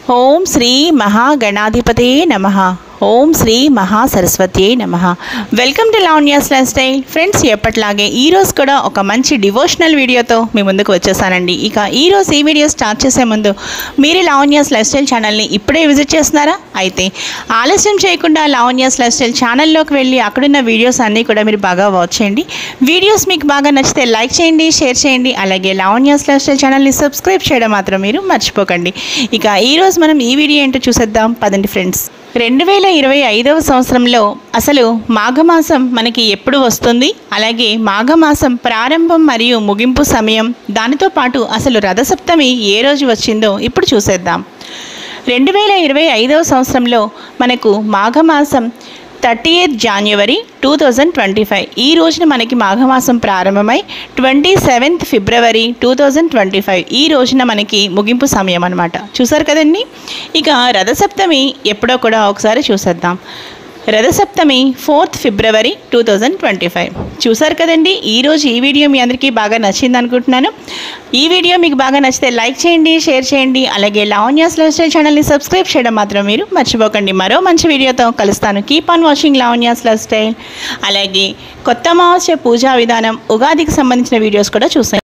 ఓం శ్రీ మహాగణాధిపతే నమః. ఓం శ్రీ మహాసరస్వత్యే నమః. Welcome to Lavanya's life style. Friends, ఎప్పట్లాగే ఈరోజు కూడా ఒక మంచి డివోషనల్ వీడియోతో మీ ముందుకు వచ్చేసానండి. ఇక ఈరోజు ఈ వీడియో స్టార్ట్ చేసే ముందు మీరు లావణ్యాస్ లైఫ్ స్టైల్ ఛానల్ని ఇప్పుడే విజిట్ చేస్తున్నారా? అయితే ఆలస్యం చేయకుండా లావణ్యాస్ లైఫ్ స్టైల్ ఛానల్లోకి వెళ్ళి అక్కడున్న వీడియోస్ అన్నీ కూడా మీరు బాగా వాచ్ చేయండి. వీడియోస్ మీకు బాగా నచ్చితే లైక్ చేయండి, షేర్ చేయండి. అలాగే లావణ్యాస్ లైఫ్ స్టైల్ ఛానల్ని సబ్స్క్రైబ్ చేయడం మాత్రం మీరు మర్చిపోకండి. ఇక ఈరోజు మనం ఈ వీడియో ఏంటో చూసేద్దాం పదండి ఫ్రెండ్స్. 2025వ సంవత్సరంలో అసలు మాఘమాసం మనకి ఎప్పుడు వస్తుంది, అలాగే మాఘమాసం ప్రారంభం మరియు ముగింపు సమయం, దానితో పాటు అసలు రథసప్తమి ఏ రోజు వచ్చిందో ఇప్పుడు చూసేద్దాం. 2025వ సంవత్సరంలో మనకు మాఘమాసం 30th January 2025 ఈ రోజున మనకి మాఘమాసం ప్రారంభమై 27th February 2025 ఈ రోజున మనకి ముగింపు సమయం అన్నమాట. చూసారు కదండి. ఇక రథసప్తమి ఎప్పుడో కూడా ఒకసారి చూసేద్దాం. రథసప్తమి 4th February 2025 చూసారు కదండి. ఈరోజు ఈ వీడియో మీ అందరికీ బాగా నచ్చింది అనుకుంటున్నాను. ఈ వీడియో మీకు బాగా నచ్చితే లైక్ చేయండి, షేర్ చేయండి. అలాగే లావణ్యాస్ లైఫ్ స్టైల్ ఛానల్ని సబ్స్క్రైబ్ చేయడం మాత్రం మీరు మర్చిపోకండి. మరో మంచి వీడియోతో కలుస్తాను. Keep on watching Lavanya's life style. అలాగే కొత్త అమావాస్య పూజా విధానం, ఉగాదికి సంబంధించిన వీడియోస్ కూడా చూసాను.